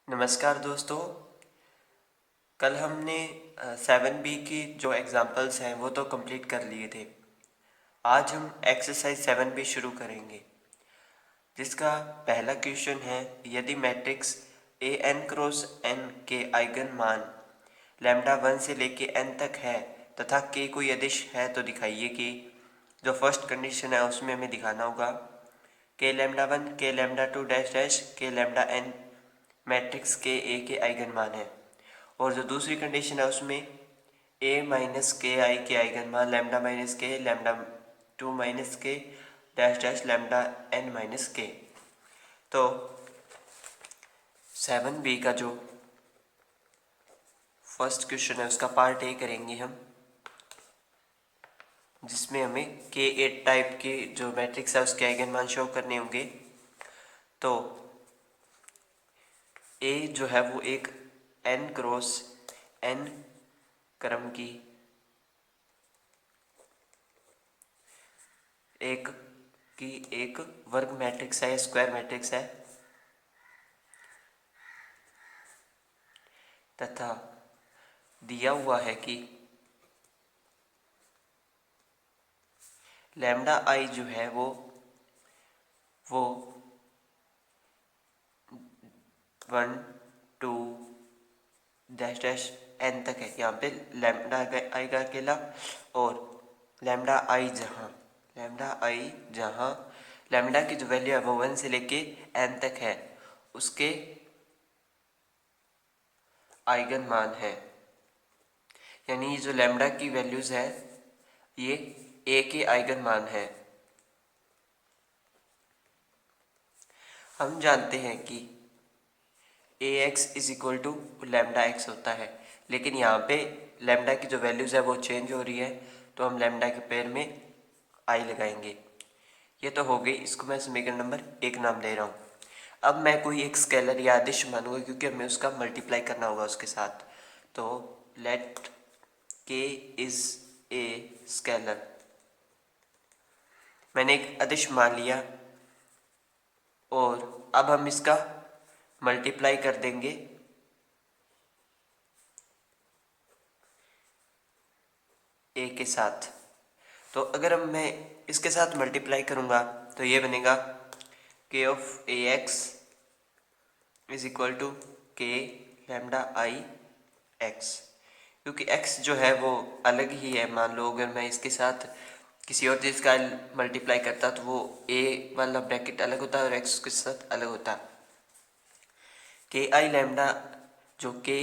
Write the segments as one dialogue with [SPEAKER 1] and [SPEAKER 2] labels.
[SPEAKER 1] नमस्कार दोस्तों। कल हमने 7B की जो एग्जाम्पल्स हैं वो तो कंप्लीट कर लिए थे। आज हम एक्सरसाइज 7B शुरू करेंगे, जिसका पहला क्वेश्चन है, यदि matrix A n cross n के आइगन मान लैम्डा 1 से लेके n तक है तथा k कोई अदिश है तो दिखाइए कि जो फर्स्ट कंडीशन है उसमें हमें दिखाना होगा के लैम्डा 1 के लैम्डा 2 डैश डैश के लैम्डा n मैट्रिक्स के ए के आइगन मान है। और जो दूसरी कंडीशन है उसमें ए माइनस के आई के आइगन मान लैम्डा माइनस के लैम्डा 2 माइनस के dash dash lambda n minus के। तो 7B का जो फर्स्ट क्वेश्चन है उसका पार्ट ए करेंगे हम, जिसमें हमें K8 टाइप के जो मैट्रिक्स है उसके आइगन मान शो करने होंगे। तो ए जो है वो एक n क्रॉस n क्रम की एक वर्ग मैट्रिक्स है, स्क्वायर मैट्रिक्स है, तथा दिया हुआ है कि लैम्डा आई जो है वो 1 2 डैश डैश n तक है। यहाँ पे लैम्डा आई का अकेला और लैम्डा आई जहाँ लैम्डा की जो वैल्यू है वो 1 से लेके n तक है, उसके आइगन मान है। यानी ये जो लैम्डा की वैल्यूज है ये ए के आइगन मान है। हम जानते हैं कि A x is equal to lambda x होता है, लेकिन यहाँ पे लैम्डा की जो वैल्यूज है वो चेंज हो रही है, तो हम लैम्डा के पैर में आई लगाएंगे। ये तो हो गई, इसको मैं समीकरण नंबर 1 नाम दे रहा हूँ। अब मैं कोई एक स्केलर या अदिश मानूंगा, क्योंकि हमें उसका मल्टीप्लाई करना होगा उसके साथ। तो लेट के इज ए स्केलर, मैंने एक अदिश मान लिया और अब हम इसका मल्टीप्लाई कर देंगे ए के साथ। तो अगर अब मैं इसके साथ मल्टीप्लाई करूँगा तो ये बनेगा k of A x is equal to k lambda I x, क्योंकि x जो है वो अलग ही है। मान लो अगर मैं इसके साथ किसी और चीज़ का मल्टीप्लाई करता तो वो a वाला ब्रैकेट अलग होता और x के साथ अलग होता। के आई लैम्डा जो के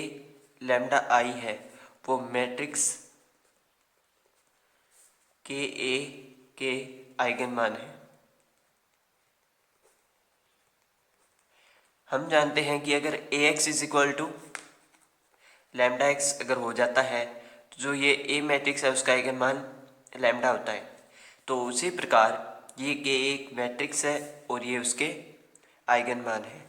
[SPEAKER 1] लैम्डा आई है वो मैट्रिक्स के ए के आइगन मान है। हम जानते हैं कि अगर A x is equal to lambda x अगर हो जाता है तो जो ये ए मैट्रिक्स है उसका आइगन मान लैम्डा होता है। तो उसी प्रकार ये के एक मैट्रिक्स है और ये उसके आइगन मान है।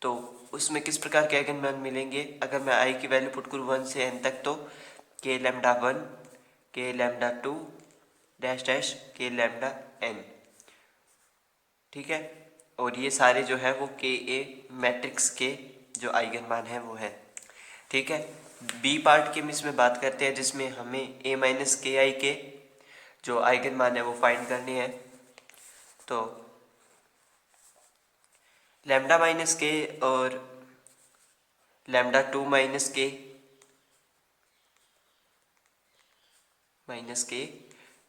[SPEAKER 1] तो उसमें किस प्रकार के आइगन मान मिलेंगे? अगर मैं आई की वैल्यू पुट करूँ 1 से n तक, तो के लैम्डा 1 के लैम्डा 2 डैश डैश के लैम्डा n, ठीक है। और ये सारे जो है वो के ए मैट्रिक्स के जो आइगन मान है वो है, ठीक है। बी पार्ट की हम इसमें बात करते हैं, जिसमें हमें ए माइनस के आई के जो आइगन मान है वो फाइंड करनी है। तो लैम्डा माइनस के और लैम्डा 2 माइनस के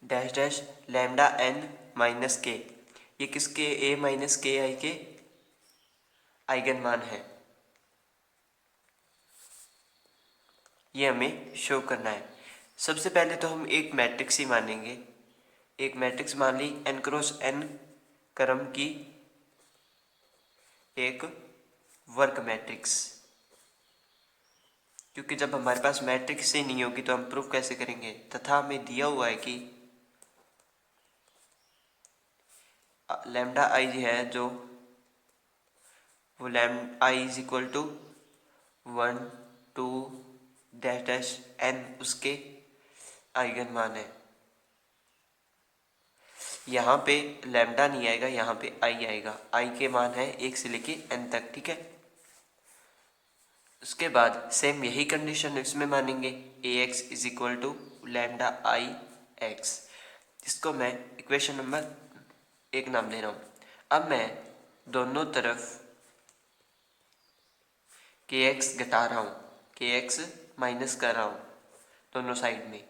[SPEAKER 1] dash dash lambda n minus के, ये किसके ए माइनस के आई के आइगन मान है, ये हमें शो करना है। सबसे पहले तो हम एक मैट्रिक्स ही मानेंगे। एक मैट्रिक्स मान ली n क्रॉस n क्रम की एक वर्ग मैट्रिक्स, क्योंकि जब हमारे पास मैट्रिक्स ही नहीं होगी तो हम प्रूफ कैसे करेंगे। तथा हमें दिया हुआ है कि लैम्डा आई है जो वो lambda I is equal to 1 2 dash dash n उसके आइगन मान है। यहाँ पे लैम्डा नहीं आएगा, यहाँ पे आई आएगा। आई के मान है 1 से लेके n तक, ठीक है। उसके बाद सेम यही कंडीशन इसमें मानेंगे, A x is equal to lambda I x, जिसको मैं इक्वेशन नंबर 1 नाम दे रहा हूँ। अब मैं दोनों तरफ के एक्स घटा रहा हूँ, के एक्स माइनस कर रहा हूँ दोनों साइड में,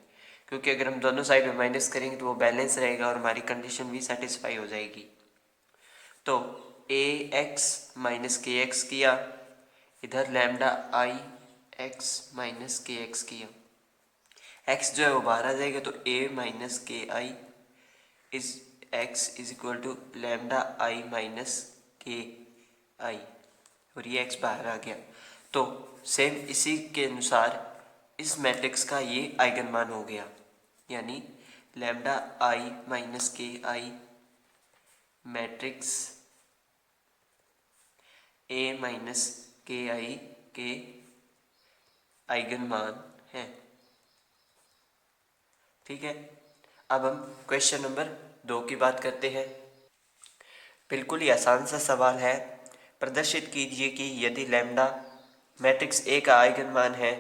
[SPEAKER 1] क्योंकि अगर हम दोनों साइड में माइनस करेंगे तो वो बैलेंस रहेगा और हमारी कंडीशन भी सेटिस्फाई हो जाएगी। तो ए एक्स माइनस के एक्स किया, इधर लैम्डा आई एक्स माइनस के एक्स किया, एक्स जो है वो बाहर आ जाएगा, तो A minus k I is x is equal to lambda I minus k I, और ये एक्स बाहर आ गया। तो सेम इसी के अनुसार इस मैट्रिक्स का ये आइगन मान हो गया, यानी lambda I minus k I matrix A minus k आई के आइगन मान है। ठीक है, अब हम क्वेश्चन नंबर 2 की बात करते हैं। बिल्कुल ही आसान सा सवाल है। प्रदर्शित कीजिए कि यदि लैम्डा मैट्रिक्स ए का आइगन मान है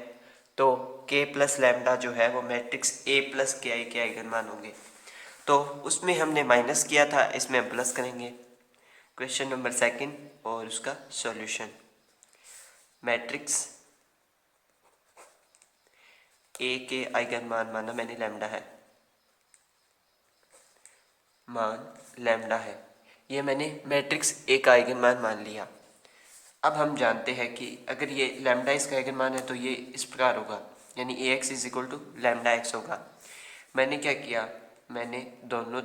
[SPEAKER 1] तो के प्लस लैम्डा जो है वो मैट्रिक्स ए प्लस के आई के आइगन मान होंगे। तो उसमें हमने माइनस किया था, इसमें हम प्लस करेंगे। क्वेश्चन नंबर 2 और उसका सॉल्यूशन। मैट्रिक्स ए के आइगन मान माना मैंने लैम्डा है, मान लैम्डा है, ये मैंने मैट्रिक्स ए का आइगन मान मान लिया। अब हम जानते हैं कि अगर ये लैम्डा इसका आइगन मान है तो ये इस प्रकार होगा, यानी A x is equal to lambda x होगा। मैंने क्या किया, मैंने दोनों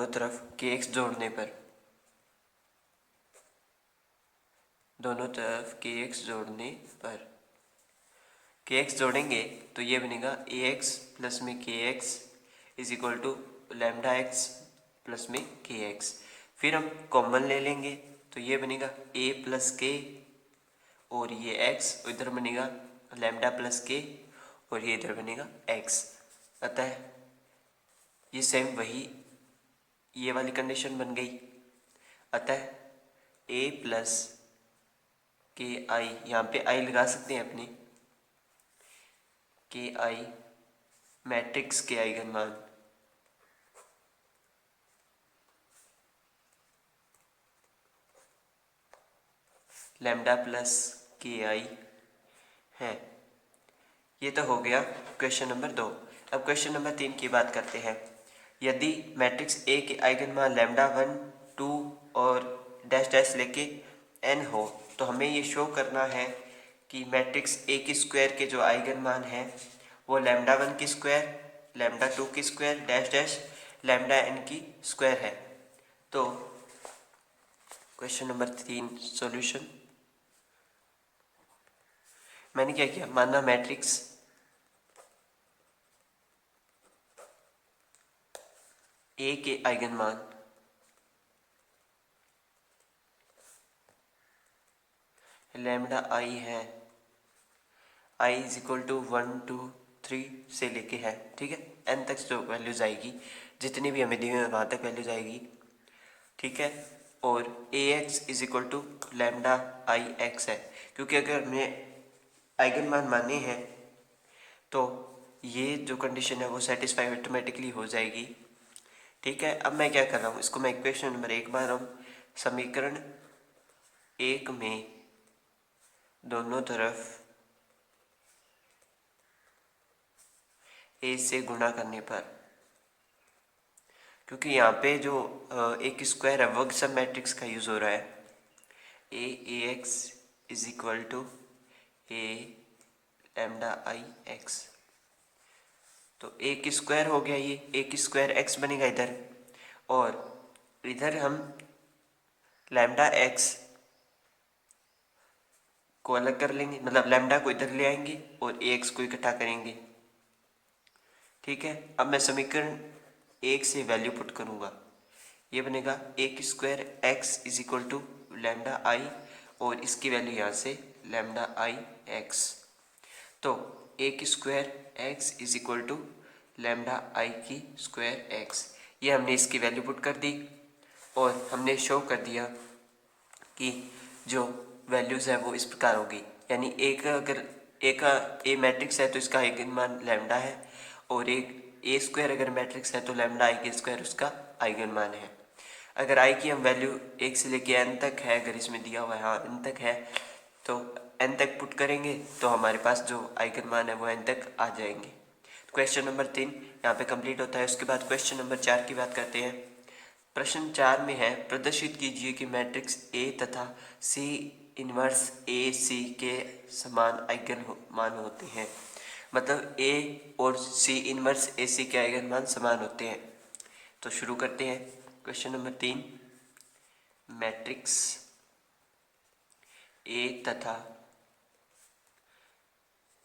[SPEAKER 1] तरफ के एक्स जोड़ने पर, दोनों तरफ के एक्स जोड़ने पर के एक्स जोड़ेंगे तो ये बनेगा ए एक्स प्लस में k x is equal to lambda x plus में के एक्स। फिर हम कॉमन ले लेंगे तो ये बनेगा ए प्लस के और ये एक्स, इधर बनेगा लैम्डा प्लस के और ये इधर बनेगा एक्स। अतः ये सेम वही ये वाली कंडीशन बन गई। अतः ए प्लस के आई, यहाँ पे आई लगा सकते हैं अपने, के आई मैट्रिक्स के आइगन मान लैम्डा प्लस के आई है। ये तो हो गया क्वेश्चन नंबर 2। अब क्वेश्चन नंबर 3 की बात करते हैं। यदि मैट्रिक्स ए के आइगन मान लैम्डा 1, 2 और डैश डैश लेके एन हो तो हमें ये शो करना है कि मैट्रिक्स ए की स्क्वायर के जो आइगन मान है वो लैम्डा 1 की स्क्वायर, लैम्डा 2 की square dash dash lambda n की स्क्वायर है। तो क्वेश्चन नंबर 3 सॉल्यूशन। मैंने क्या किया, माना मैट्रिक्स ए के आइगन मान लैम्डा आई है, आई इज इक्वल टू 1, 2, 3 से लेके है, ठीक है, एन तक जो वैल्यूज आएगी, जितनी भी हमें दी हुई है वहाँ तक वैल्यूज आएगी, ठीक है। और A x is equal to lambda I x है, क्योंकि अगर हमें आइगन मान माने हैं तो ये जो कंडीशन है वो सेटिस्फाई ऑटोमेटिकली हो जाएगी, ठीक है। अब मैं क्या कर रहा हूँ, इसको मैं इक्वेशन नंबर 1 मान रहा हूँ। समीकरण 1 में दोनों तरफ ए से गुणा करने पर, क्योंकि यहाँ पे जो एक स्क्वायर है वर्ग सब मैट्रिक्स का यूज हो रहा है, A x is equal to a lambda I x, तो एक स्क्वायर हो गया, ये एक स्क्वायर एक्स बनेगा इधर, और इधर हम लैम्डा एक्स को अलग कर लेंगे, मतलब लैम्डा को इधर ले आएंगे और ए एक्स को इकट्ठा करेंगे, ठीक है। अब मैं समीकरण 1 से वैल्यू पुट करूंगा, ये बनेगा एक square x is equal to lambda I और इसकी वैल्यू यहाँ से लैम्डा आई एक्स, तो एक square x is equal to lambda I की स्क्वायर एक्स, ये हमने इसकी वैल्यू पुट कर दी और हमने शो कर दिया कि जो वैल्यूज़ है वो इस प्रकार होगी, यानी अगर एक ए मैट्रिक्स है तो इसका आइगन मान लैम्डा है, और एक ए स्क्वायर अगर मैट्रिक्स है तो लैम्डा आई के स्क्वायर उसका आइगन मान है। अगर आई की हम वैल्यू 1 से लेके n तक है, अगर इसमें दिया हुआ है हाँ n तक है, तो n तक पुट करेंगे तो हमारे पास जो आइगन मान है वो n तक आ जाएंगे। क्वेश्चन नंबर 3 यहाँ पे कंप्लीट होता है। उसके बाद क्वेश्चन नंबर 4 की बात करते हैं। प्रश्न 4 में है, प्रदर्शित कीजिए कि मैट्रिक्स A तथा C इनवर्स ए सी के समान आइगन मान होते हैं। मतलब A और C इनवर्स ए सी के आइगन मान समान होते हैं। तो शुरू करते हैं। क्वेश्चन नंबर 3, मैट्रिक्स A तथा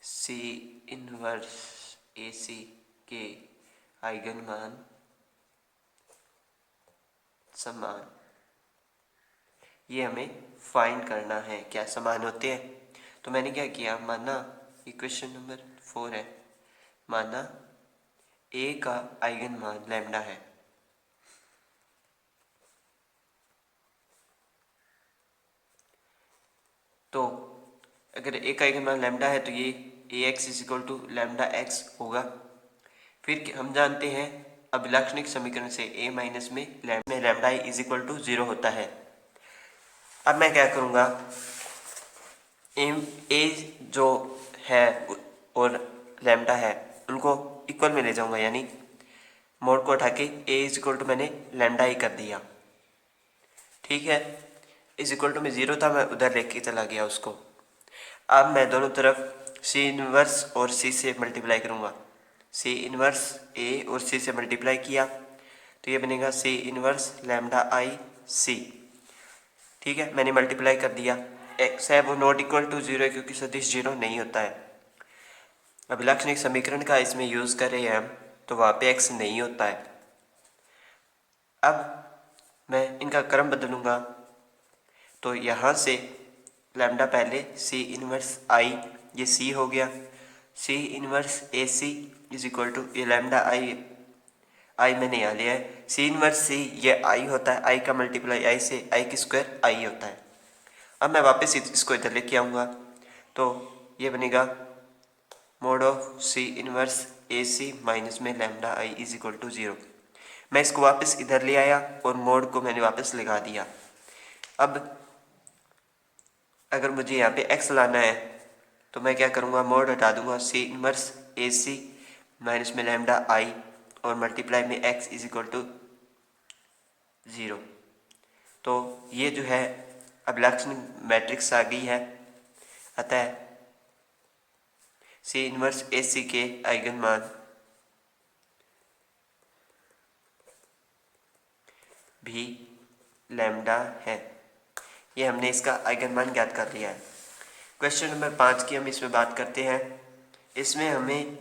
[SPEAKER 1] C इनवर्स ए सी के आइगन मान समान, ये हमें फाइंड करना है क्या समान होते हैं। तो मैंने क्या किया, माना ये क्वेश्चन नंबर 4 है, माना A का आइगन मान लैम्डा है, तो अगर A का आइगन मान लैम्डा है तो ये Ax is equal to lambda x होगा। फिर हम जानते हैं अभिलाक्षणिक समीकरण से A माइनस में लैम्डा इज इक्वल टू 0 होता है। अब मैं क्या करूँगा, ए जो है और लैम्डा है उनको इक्वल में ले जाऊँगा, यानी मोड को उठा के ए इज इक्वल टू मैंने लैम्डा ही कर दिया। ठीक है, इज इक्वल टू में 0 था, मैं उधर लेके चला गया उसको। अब मैं दोनों तरफ सी इनवर्स और सी से मल्टीप्लाई करूँगा। सी इनवर्स ए और सी से मल्टीप्लाई किया तो ये बनेगा सी इनवर्स लैम्डा आई सी। ठीक है, मैंने मल्टीप्लाई कर दिया। एक्स है वो नॉट इक्वल टू 0 है क्योंकि सदिश 0 नहीं होता है। अभिलाक्षणिक समीकरण का इसमें यूज़ कर रहे हैं हम, तो वहाँ पे एक्स नहीं होता है। अब मैं इनका क्रम बदलूँगा, तो यहाँ से लैम्डा पहले सी इनवर्स आई, ये सी हो गया, C inverse A C is equal to ये लैम्डा आई मैंने यहाँ लिया है, सी इनवर्स सी ये आई होता है, आई का मल्टीप्लाई आई से आई की स्क्वायर आई होता है। अब मैं वापस इसको इधर लेके आऊँगा, तो ये बनेगा mod of C inverse A C minus में lambda I is equal to 0। मैं इसको वापस इधर ले आया और मोड को मैंने वापस लगा दिया। अब अगर मुझे यहाँ पे x लाना है तो मैं क्या करूँगा, मोड हटा दूंगा, सी इनवर्स ए सी माइनस में लैम्डा आई और मल्टीप्लाई में x इज इक्वल टू 0। तो ये जो है अभिलाक्षणिक मैट्रिक्स आ गई है। अतः सी इनवर्स ए सी के आइगन मान भी लैम्डा है। ये हमने इसका आइगन मान ज्ञात कर लिया है। क्वेश्चन नंबर 5 की हम इसमें बात करते हैं। इसमें हमें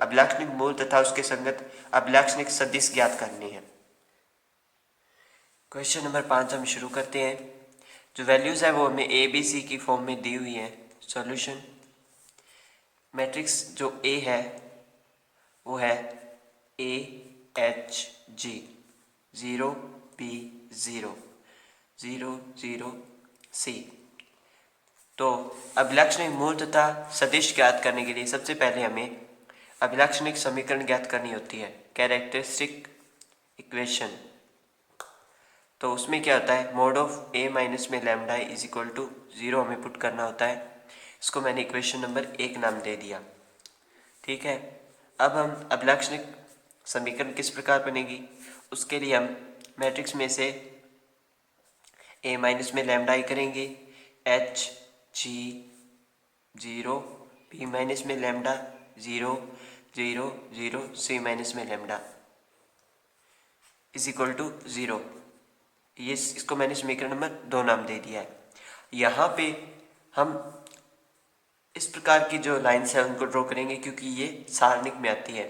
[SPEAKER 1] अभिलाक्षणिक मूल तथा उसके संगत अभिलाक्षणिक सदिश ज्ञात करनी है। क्वेश्चन नंबर 5 हम शुरू करते हैं। जो वैल्यूज है वो हमें ए बी सी की फॉर्म में दी हुई है। सॉल्यूशन, मैट्रिक्स जो ए है वो है ए एच जी 0 बी 0 0 0 सी। तो अभिलाक्षणिक मूल तथा सदिश ज्ञात करने के लिए सबसे पहले हमें अभिलाक्षणिक समीकरण ज्ञात करनी होती है, कैरेक्टरिस्टिक इक्वेशन। तो उसमें क्या होता है, मोड ऑफ ए माइनस में लैम्डा इज इक्वल टू 0 हमें पुट करना होता है। इसको मैंने इक्वेशन नंबर 1 नाम दे दिया। ठीक है, अब हम अभिलाक्षणिक समीकरण किस प्रकार बनेगी उसके लिए हम मैट्रिक्स में से ए माइनस में लैम्डा आई करेंगे, एच जी 0 बी माइनस में लैम्डा 0 0 0 सी माइनस में लैम्डा इज इक्वल टू 0। ये इसको मैंने समीकरण नंबर 2 नाम दे दिया है। यहाँ पे हम इस प्रकार की जो लाइन्स है उनको ड्रॉ करेंगे क्योंकि ये सारणिक में आती है।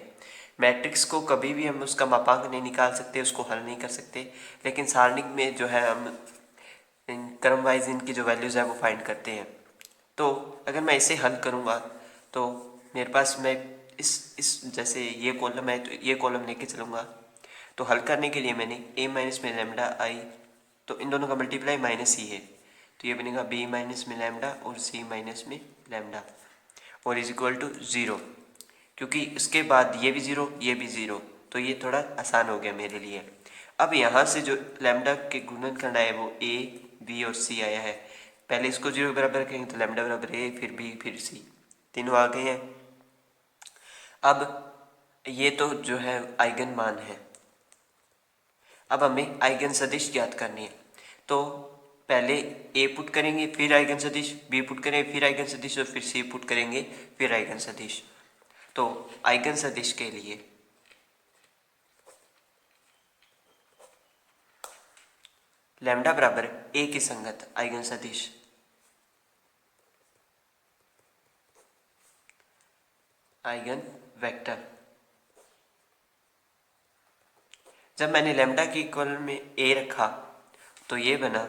[SPEAKER 1] मैट्रिक्स को कभी भी हम उसका मापांक नहीं निकाल सकते, उसको हल नहीं कर सकते, लेकिन सारणिक में जो है हम क्रम वाइज इनकी जो वैल्यूज़ है वो फाइंड करते हैं। तो अगर मैं इसे हल करूँगा तो मेरे पास मैं इस जैसे ये कॉलम है तो ये कॉलम लेके चलूँगा। तो हल करने के लिए मैंने ए माइनस में लैम्डा आई तो इन दोनों का मल्टीप्लाई माइनस ही है, तो ये बनेगा b माइनस में लैम्डा और c माइनस में लैम्डा और इज इक्वल टू 0। क्योंकि इसके बाद ये भी 0 ये भी 0, तो ये थोड़ा आसान हो गया मेरे लिए। अब यहाँ से जो लैम्डा के गुणन करना है वो a b और c आया है। पहले इसको 0 के बराबर करेंगे तो लैम्डा बराबर a फिर b फिर c, तीनों आ गए हैं। अब ये तो जो है आइगन मान है। अब हमें आइगन सदिश ज्ञात करनी है, तो पहले a पुट करेंगे फिर आइगन सदिश, b पुट करेंगे फिर आइगन सदिश और फिर c पुट करेंगे फिर आइगन सदिश। तो आइगन सदिश के लिए लैम्डा बराबर a के संगत आइगन सदिश आइगन वेक्टर। जब मैंने लैम्डा के इक्वल में a रखा तो ये बना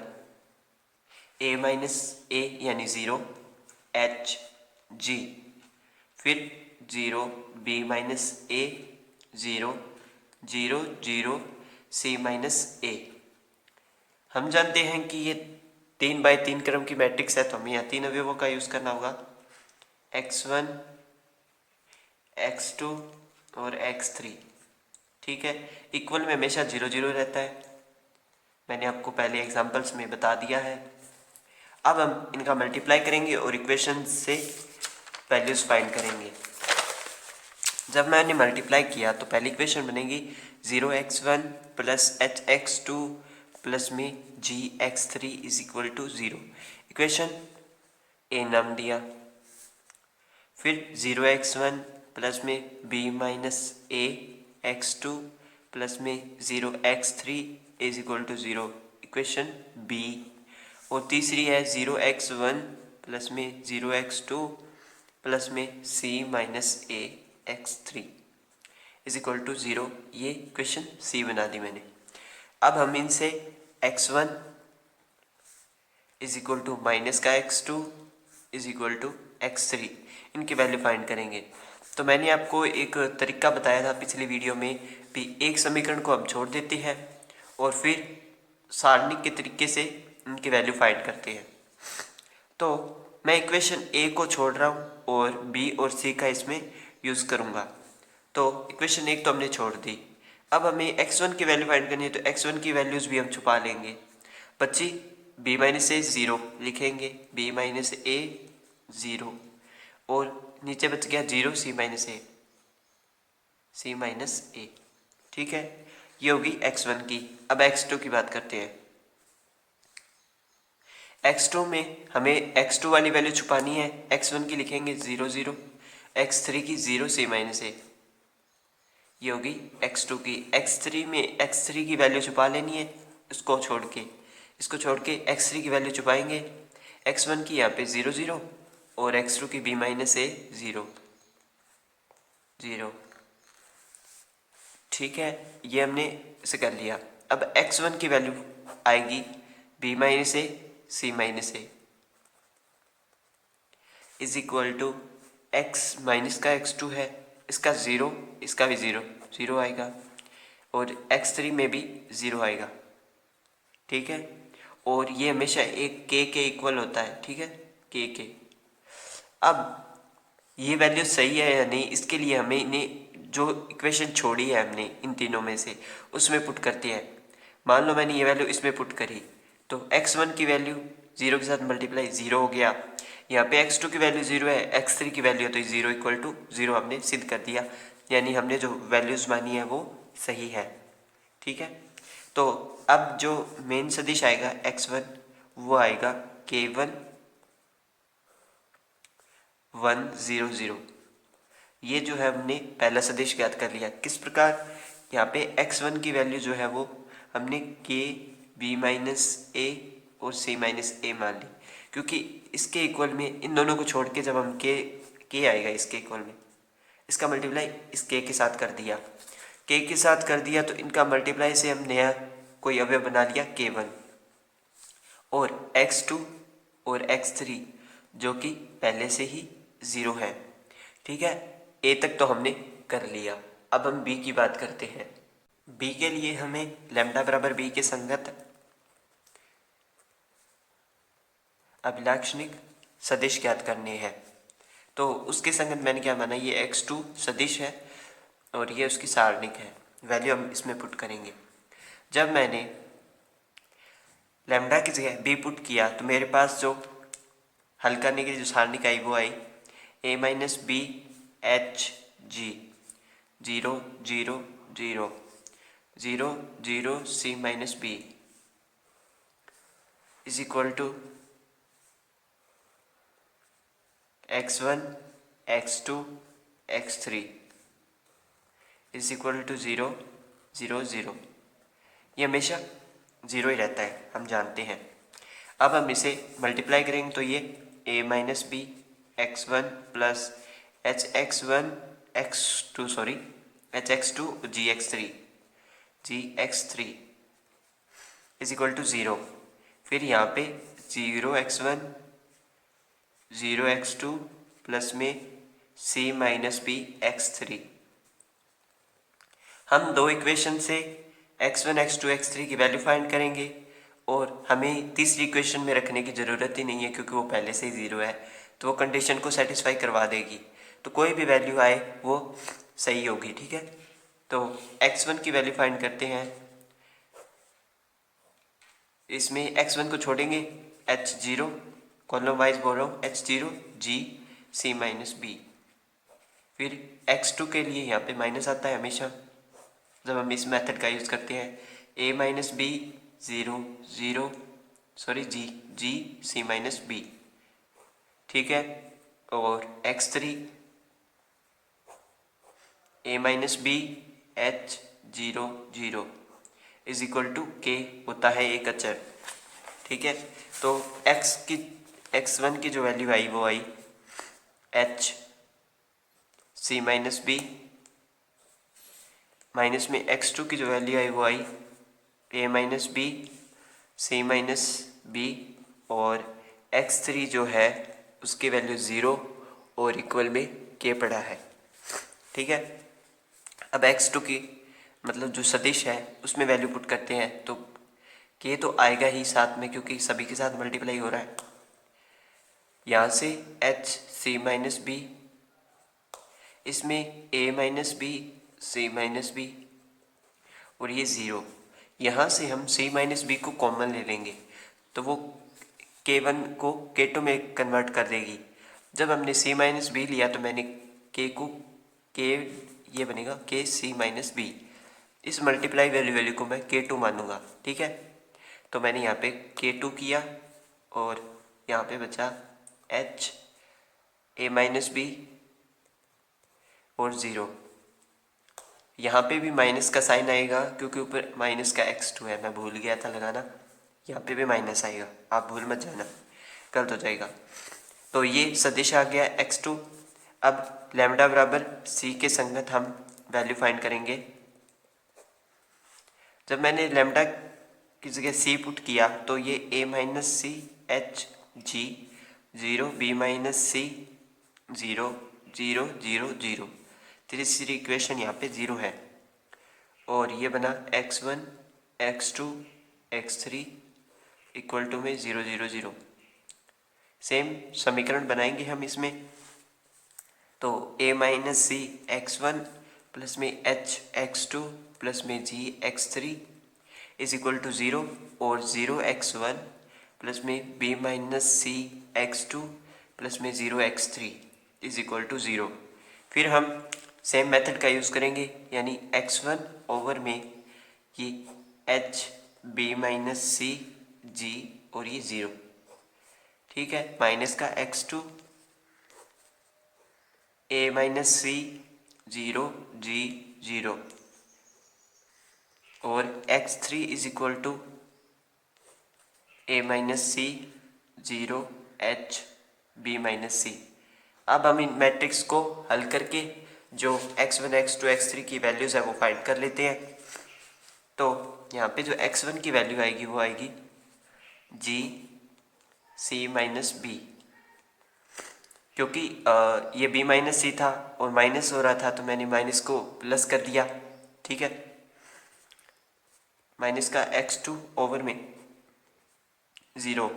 [SPEAKER 1] a माइनस ए यानी 0 h g, फिर 0 b माइनस ए 0 0 0 c माइनस ए। हम जानते हैं कि ये 3x3 क्रम की मैट्रिक्स है, तो हमें यहाँ 3 अवयवों का यूज़ करना होगा, x1 x2 और x3। ठीक है, इक्वल में हमेशा 0 0 रहता है, मैंने आपको पहले एग्जांपल्स में बता दिया है। अब हम इनका मल्टीप्लाई करेंगे और इक्वेशन से वैल्यूज फाइंड करेंगे। जब मैंने मल्टीप्लाई किया तो पहली इक्वेशन बनेगी 0x1 प्लस hx2 प्लस में gx3 is equal to 0। Equation A नाम दिया, फिर 0x1 प्लस में b माइनस ए x2 प्लस में 0x3 is equal to 0, equation B. और तीसरी है 0x1 प्लस में 0x2 प्लस में c minus a x3 is equal to 0, ये इक्वेशन सी बना दी मैंने। अब हम इनसे x1 is equal to minus का x2 is equal to x3 इनकी वैल्यू फाइंड करेंगे। तो मैंने आपको एक तरीका बताया था पिछली वीडियो में भी, एक समीकरण को हम छोड़ देते हैं और फिर सारणी के तरीके से इनकी वैल्यू फाइंड करते हैं। तो मैं इक्वेशन ए को छोड़ रहा हूँ और बी और सी का इसमें यूज़ करूँगा। तो इक्वेशन एक तो हमने छोड़ दी। अब हमें x1 की वैल्यू फाइंड करनी है, तो x1 की वैल्यूज़ भी हम छुपा लेंगे। बच्ची b माइनस ए 0 लिखेंगे, b माइनस ए 0 और नीचे बच गया 0 c माइनस ए। ठीक है, ये होगी x1 की। अब x2 की बात करते हैं। x2 में हमें x2 वाली वैल्यू छुपानी है, x1 की लिखेंगे 0 0, x3 की 0 c माइनस ए, ये होगी x2 की। x3 में x3 की वैल्यू छुपा लेनी है, इसको छोड़ के x3 की वैल्यू छुपाएंगे। x1 की यहाँ पे 0 0 और x2 की b माइनस ए 0 0। ठीक है, ये हमने इसे कर लिया। अब x1 की वैल्यू आएगी b minus a c minus a is equal to x minus का x2 है, इसका 0 इसका भी 0 0 आएगा और x3 में भी 0 आएगा। ठीक है, और ये हमेशा एक k के इक्वल होता है। ठीक है, k के। अब ये वैल्यू सही है या नहीं, इसके लिए हमें इन्हें जो इक्वेशन छोड़ी है हमने इन तीनों में से उसमें पुट करते हैं। मान लो मैंने ये वैल्यू इसमें पुट करी तो x1 की वैल्यू 0 के साथ मल्टीप्लाई 0 हो गया, यहाँ पे x2 की वैल्यू 0 है, x3 की वैल्यू है, तो 0 इक्वल टू 0 हमने सिद्ध कर दिया, यानी हमने जो वैल्यूज़ मानी है वो सही है। ठीक है, तो अब जो मेन सदिश आएगा x1 वो आएगा k1 1 0 0। ये जो है हमने पहला सदिश ज्ञात कर लिया। किस प्रकार, यहाँ पे x1 की वैल्यू जो है वो हमने k b माइनस ए और c माइनस ए मान ली, क्योंकि इसके इक्वल में इन दोनों को छोड़ के जब हम k आएगा इसके इक्वल में, इसका मल्टीप्लाई इस k के साथ कर दिया, k के साथ कर दिया तो इनका मल्टीप्लाई से हम नया कोई अवयव बना लिया k1 और x2 और x3 जो कि पहले से ही 0 है। ठीक है, a तक तो हमने कर लिया। अब हम b की बात करते हैं। b के लिए हमें लैम्डा बराबर b के संगत अभिलाक्षणिक सदिश ज्ञात करने हैं। तो उसके संगत मैंने क्या माना, ये x2 सदिश है और ये उसकी सारणिक है, वैल्यू हम इसमें पुट करेंगे। जब मैंने लैम्डा की जगह b पुट किया तो मेरे पास जो हल करने की जो सारणिक आई वो आई a minus b h g 0 0 0 0 0 c minus b is equal to x1 x2 x3 is equal to 0 0 0। ये हमेशा 0 ही रहता है, हम जानते हैं। अब हम इसे मल्टीप्लाई करेंगे तो ये a minus b x1 plus hx2 gx3 is equal to 0। फिर यहाँ पे 0x1 0x2 प्लस में c माइनस बी x3। हम दो इक्वेशन से x1 x2 x3 की वैल्यू फाइंड करेंगे और हमें तीसरी इक्वेशन में रखने की ज़रूरत ही नहीं है क्योंकि वो पहले से ही 0 है, तो वो कंडीशन को सेटिस्फाई करवा देगी। तो कोई भी वैल्यू आए वो सही होगी, ठीक है। तो x1 की वैल्यू फाइंड करते हैं। इसमें x1 को छोड़ेंगे, h0 कॉलम वाइज बोल रहा हूँ, h0 g c minus B. फिर x2 के लिए यहाँ पे माइनस आता है हमेशा जब हम इस मेथड का यूज़ करते हैं। a minus b 0 0 g c minus b, ठीक है। और x3 a minus b h 0 0 is equal to k होता है एक अचर, ठीक है। तो x1 की जो वैल्यू आई वो आई h c minus b, minus में x2 की जो वैल्यू आई वो आई a minus b c minus b, और x3 जो है उसकी वैल्यू 0 और इक्वल में k पड़ा है, ठीक है। अब x2 की मतलब जो सदिश है उसमें वैल्यू पुट करते हैं तो k तो आएगा ही साथ में क्योंकि सभी के साथ मल्टीप्लाई हो रहा है। यहाँ से h c माइनस बी, इसमें a minus b c minus b और ये 0। यहाँ से हम c माइनस बी को कॉमन ले लेंगे तो वो k1 को k2 में कन्वर्ट कर देगी। जब हमने c माइनस बी लिया तो मैंने k को k ये बनेगा k c माइनस बी। इस मल्टीप्लाई वैल्यू को मैं k2 मानूंगा, ठीक है। तो मैंने यहाँ पे k2 किया और यहाँ पे बचा h a माइनस बी और 0। यहाँ पे भी माइनस का साइन आएगा क्योंकि ऊपर माइनस का x2 है, मैं भूल गया था लगाना। यहाँ पे भी माइनस आएगा, आप भूल मत जाना, गलत हो जाएगा। तो ये सदिश आ गया x2। अब लैम्डा बराबर c के संगत हम वैल्यू फाइंड करेंगे। जब मैंने लैम्डा की जगह c पुट किया तो ये a minus c h g 0 b minus सी 0 0 0 0। तीसरी इक्वेशन यहाँ पे 0 है और ये बना x1 x2 x3 equal to में 0 0 0। सेम समीकरण बनाएंगे हम इसमें। तो a minus c x1 plus में h x2 प्लस में g x3 is equal to 0 और 0 x1 प्लस में b माइनस सी x2 प्लस में 0 x3 इज इक्वल टू 0। फिर हम सेम मेथड का यूज़ करेंगे, यानी x1 ओवर में ये h b माइनस सी g और ये 0, ठीक है। माइनस का x2 a minus C 0 g 0 और x3 is equal to a minus C 0 h b minus C. अब हम इन मैट्रिक्स को हल करके जो x1 x2 x3 की वैल्यूज़ है वो फाइंड कर लेते हैं। तो यहाँ पे जो x1 की वैल्यू आएगी वो आएगी g c माइनस बी, क्योंकि ये b माइनस सी था और माइनस हो रहा था तो मैंने माइनस को प्लस कर दिया, ठीक है। माइनस का x2 ओवर में 0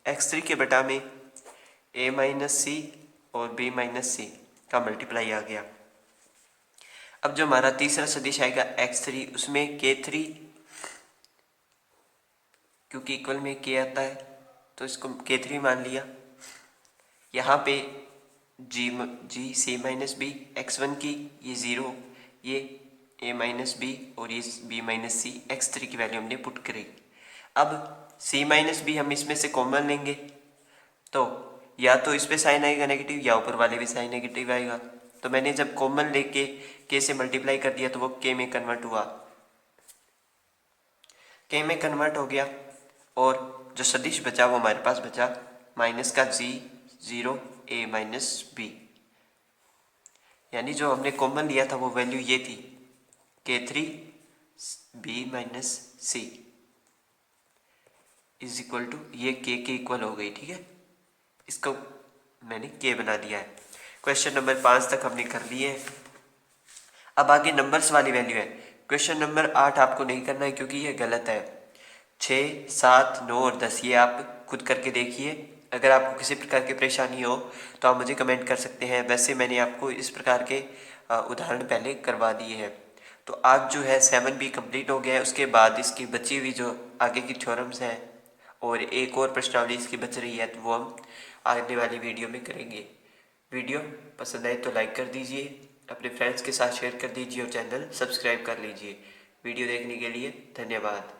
[SPEAKER 1] x3 के बटा में a माइनस सी और b माइनस सी का मल्टीप्लाई आ गया। अब जो हमारा तीसरा सदिश आएगा x3, उसमें k3, क्योंकि इक्वल में k आता है तो इसको k3 मान लिया। यहाँ पे g c minus b x1 की ये 0, ये a माइनस बी और ये b माइनस सी x3 की वैल्यू हमने पुट करी। अब c माइनस बी हम इसमें से कॉमन लेंगे तो या तो इस पे साइन आएगा नेगेटिव या ऊपर वाले भी साइन नेगेटिव आएगा। तो मैंने जब कॉमन लेके k से मल्टीप्लाई कर दिया तो वो k में कन्वर्ट हुआ, k में कन्वर्ट हो गया और जो सदिश बचा वो हमारे पास बचा माइनस का g0 a माइनस बी, यानी जो हमने कॉमन लिया था वो वैल्यू ये थी k3 b minus c is equal to ये k के इक्वल हो गई। ठीक है, इसको मैंने k बना दिया है। क्वेश्चन नंबर 5 तक हमने कर लिए हैं। अब आगे नंबर्स वाली वैल्यू है। क्वेश्चन नंबर 8 आपको नहीं करना है क्योंकि ये गलत है। 6, 7, 9 और 10 ये आप खुद करके देखिए। अगर आपको किसी प्रकार की परेशानी हो तो आप मुझे कमेंट कर सकते हैं। वैसे मैंने आपको इस प्रकार के उदाहरण पहले करवा दिए हैं। तो आज जो है 7B कंप्लीट हो गया है। उसके बाद इसकी बची हुई जो आगे की थ्योरम्स हैं और एक और प्रश्नावली इसकी बच रही है तो वो हम आने वाली वीडियो में करेंगे। वीडियो पसंद आए तो लाइक कर दीजिए, अपने फ्रेंड्स के साथ शेयर कर दीजिए और चैनल सब्सक्राइब कर लीजिए। वीडियो देखने के लिए धन्यवाद।